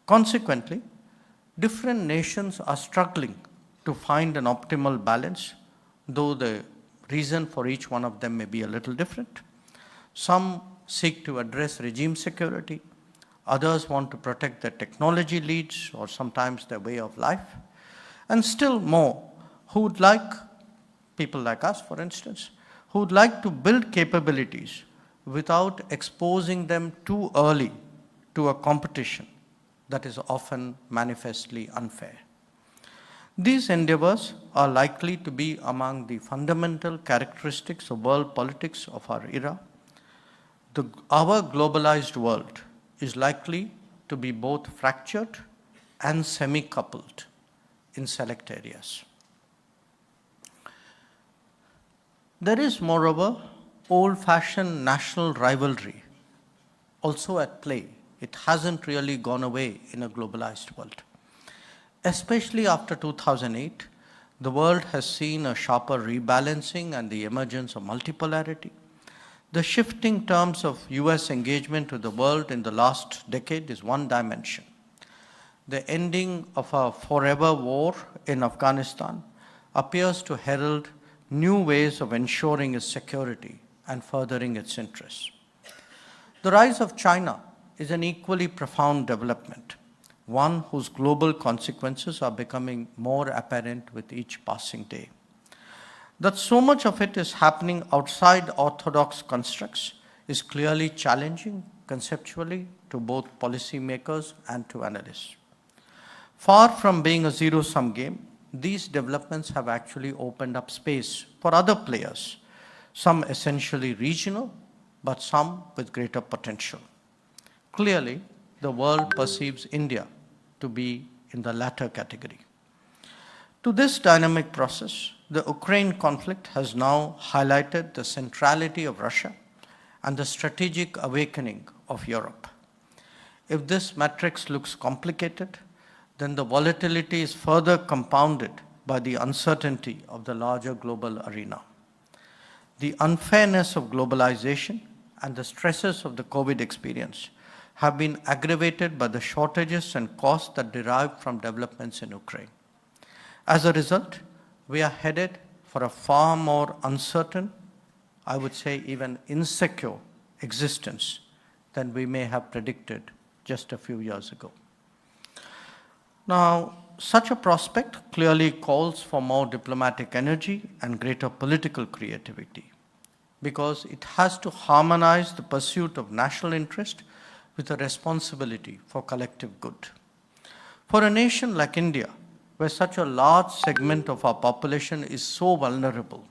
Consequently, different nations are struggling to find an optimal balance, though the reason for each one of them may be a little different. Some seek to address regime security, others want to protect their technology leads or sometimes their way of life, and still more who would like, people like us for instance, who would like to build capabilities without exposing them too early to a competition that is often manifestly unfair. These endeavors are likely to be among the fundamental characteristics of world politics of our era. Our globalized world is likely to be both fractured and semi-coupled in select areas. There is, moreover, old-fashioned national rivalry also at play. It hasn't really gone away in a globalized world. Especially after 2008, the world has seen a sharper rebalancing and the emergence of multipolarity. The shifting terms of US engagement with the world in the last decade is one dimension. The ending of a forever war in Afghanistan appears to herald new ways of ensuring its security and furthering its interests. The rise of China is an equally profound development, one whose global consequences are becoming more apparent with each passing day. That so much of it is happening outside orthodox constructs is clearly challenging conceptually to both policymakers and to analysts. Far from being a zero-sum game, these developments have actually opened up space for other players, some essentially regional, but some with greater potential. Clearly, the world perceives India to be in the latter category. To this dynamic process, the Ukraine conflict has now highlighted the centrality of Russia and the strategic awakening of Europe. If this matrix looks complicated, then the volatility is further compounded by the uncertainty of the larger global arena. The unfairness of globalization and the stresses of the COVID experience have been aggravated by the shortages and costs that derive from developments in Ukraine. As a result, we are headed for a far more uncertain, I would say even insecure existence than we may have predicted just a few years ago. Now, such a prospect clearly calls for more diplomatic energy and greater political creativity because it has to harmonize the pursuit of national interest with a responsibility for collective good. For a nation like India, where such a large segment of our population is so vulnerable,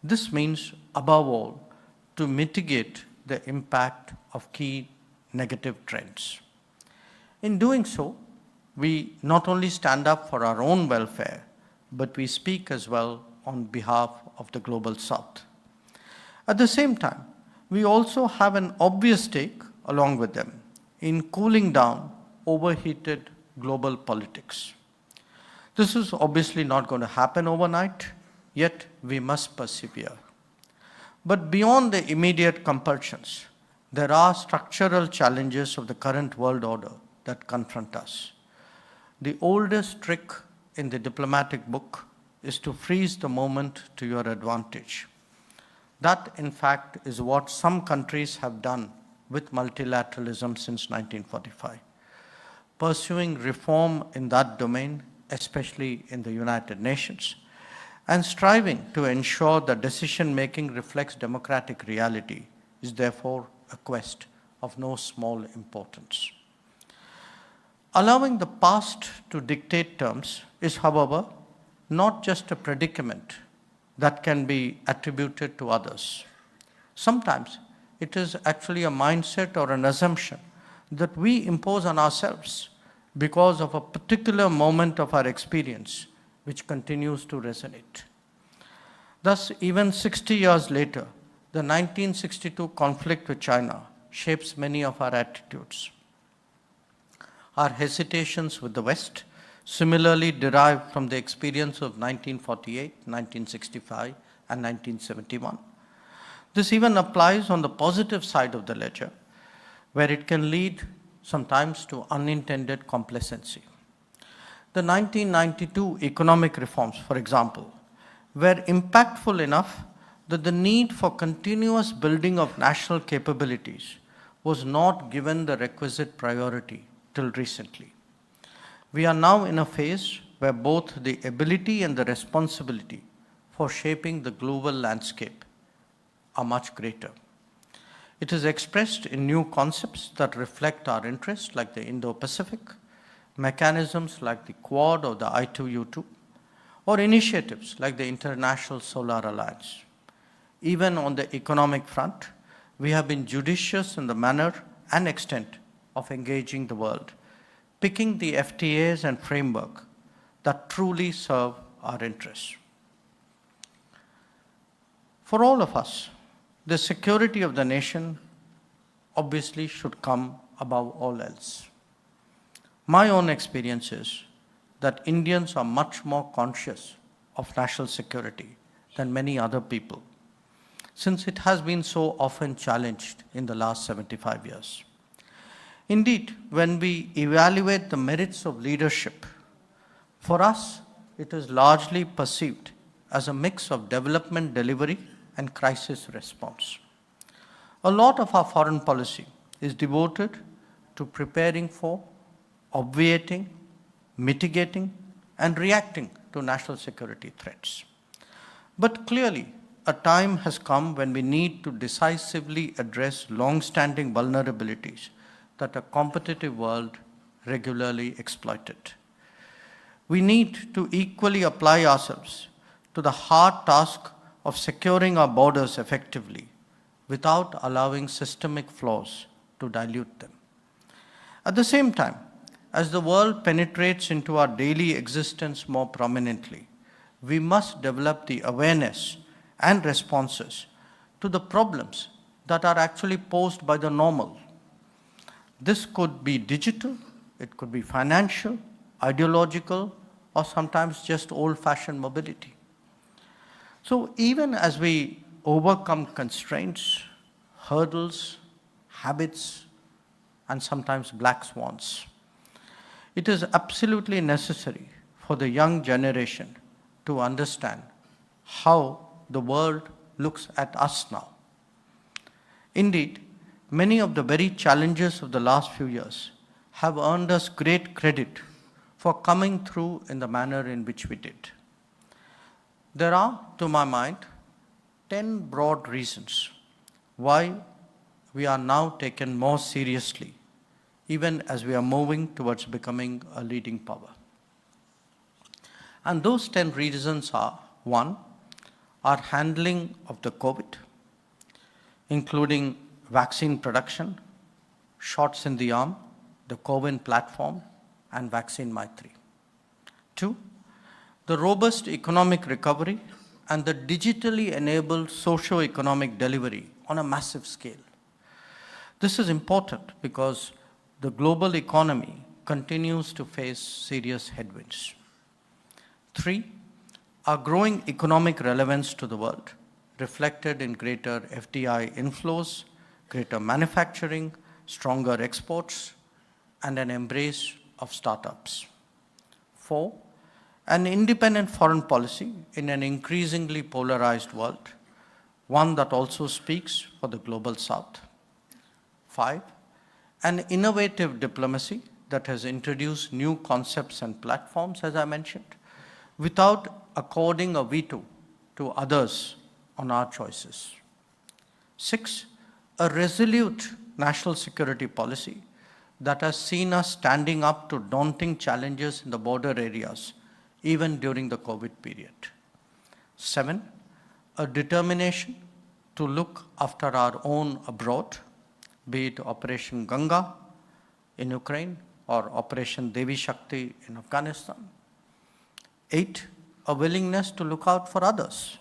this means, above all, to mitigate the impact of key negative trends. In doing so, we not only stand up for our own welfare, but we speak as well on behalf of the global South. At the same time, we also have an obvious stake, along with them, in cooling down overheated global politics. This is obviously not going to happen overnight, yet we must persevere. But beyond the immediate compulsions, there are structural challenges of the current world order that confront us. The oldest trick in the diplomatic book is to freeze the moment to your advantage. That, in fact, is what some countries have done with multilateralism since 1945. Pursuing reform in that domain, especially in the United Nations, and striving to ensure that decision-making reflects democratic reality is therefore a quest of no small importance. Allowing the past to dictate terms is, however, not just a predicament that can be attributed to others. Sometimes it is actually a mindset or an assumption that we impose on ourselves because of a particular moment of our experience which continues to resonate. Thus, even 60 years later, the 1962 conflict with China shapes many of our attitudes. Our hesitations with the West similarly derive from the experience of 1948, 1965, and 1971. This even applies on the positive side of the ledger, where it can lead sometimes to unintended complacency. The 1992 economic reforms, for example, were impactful enough that the need for continuous building of national capabilities was not given the requisite priority till recently. We are now in a phase where both the ability and the responsibility for shaping the global landscape are much greater. It is expressed in new concepts that reflect our interests, like the Indo-Pacific, mechanisms like the Quad or the I2U2, or initiatives like the International Solar Alliance. Even on the economic front, we have been judicious in the manner and extent of engaging the world, picking the FTAs and framework that truly serve our interests. For all of us, the security of the nation obviously should come above all else. My own experience is that Indians are much more conscious of national security than many other people, since it has been so often challenged in the last 75 years. Indeed, when we evaluate the merits of leadership, for us, it is largely perceived as a mix of development delivery and crisis response. A lot of our foreign policy is devoted to preparing for, obviating, mitigating, and reacting to national security threats. But clearly, a time has come when we need to decisively address long-standing vulnerabilities that a competitive world regularly exploited. We need to equally apply ourselves to the hard task of securing our borders effectively without allowing systemic flaws to dilute them. At the same time, as the world penetrates into our daily existence more prominently, we must develop the awareness and responses to the problems that are actually posed by the normal. This could be digital, it could be financial, ideological, or sometimes just old-fashioned mobility. So even as we overcome constraints, hurdles, habits, and sometimes black swans, it is absolutely necessary for the young generation to understand how the world looks at us now. Indeed, many of the very challenges of the last few years have earned us great credit for coming through in the manner in which we did. There are, to my mind, 10 broad reasons why we are now taken more seriously, even as we are moving towards becoming a leading power. And those 10 reasons are: 1, our handling of the COVID, including vaccine production, shots in the arm, the CoWIN platform, and Vaccine Maitri. 2, the robust economic recovery and the digitally enabled socio-economic delivery on a massive scale. This is important because the global economy continues to face serious headwinds. 3, our growing economic relevance to the world, reflected in greater FDI inflows, greater manufacturing, stronger exports, and an embrace of startups. 4, an independent foreign policy in an increasingly polarized world, one that also speaks for the global South. 5, an innovative diplomacy that has introduced new concepts and platforms, as I mentioned, without according a veto to others on our choices. 6, a resolute national security policy that has seen us standing up to daunting challenges in the border areas, even during the COVID period. 7, a determination to look after our own abroad, be it Operation Ganga in Ukraine or Operation Devi Shakti in Afghanistan. 8, a willingness to look out for others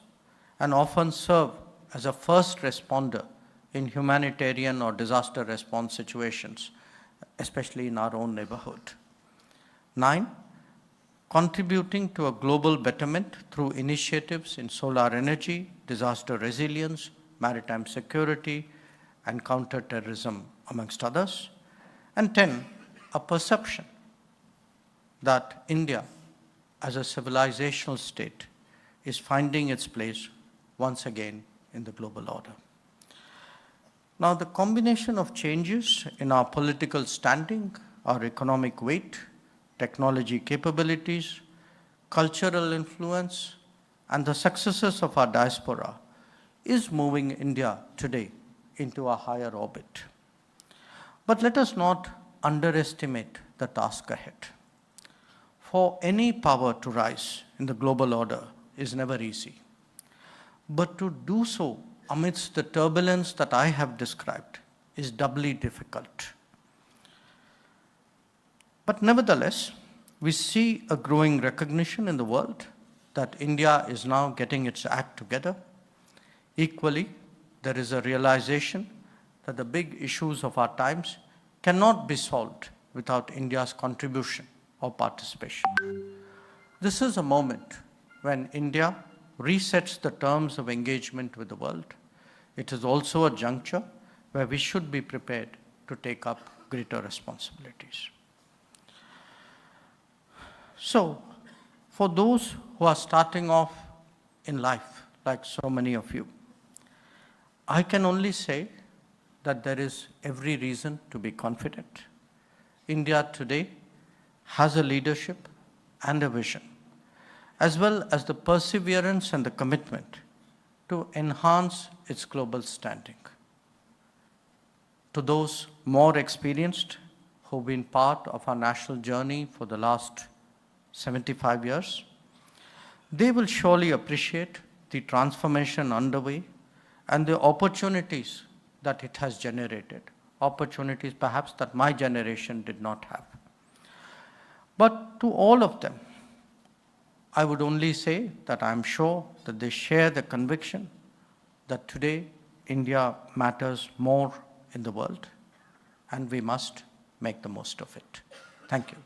and often serve as a first responder in humanitarian or disaster response situations, especially in our own neighborhood. 9, contributing to a global betterment through initiatives in solar energy, disaster resilience, maritime security, and counterterrorism, amongst others. And 10, a perception that India, as a civilizational state, is finding its place once again in the global order. Now, the combination of changes in our political standing, our economic weight, technology capabilities, cultural influence, and the successes of our diaspora is moving India today into a higher orbit. But let us not underestimate the task ahead. For any power to rise in the global order is never easy. But to do so amidst the turbulence that I have described is doubly difficult. But nevertheless, we see a growing recognition in the world that India is now getting its act together. Equally, there is a realization that the big issues of our times cannot be solved without India's contribution or participation. This is a moment when India resets the terms of engagement with the world. It is also a juncture where we should be prepared to take up greater responsibilities. So, for those who are starting off in life, like so many of you, I can only say that there is every reason to be confident. India today has a leadership and a vision, as well as the perseverance and the commitment to enhance its global standing. To those more experienced who've been part of our national journey for the last 75 years, they will surely appreciate the transformation underway and the opportunities that it has generated, opportunities perhaps that my generation did not have. But to all of them, I would only say that I'm sure that they share the conviction that today India matters more in the world and we must make the most of it. Thank you.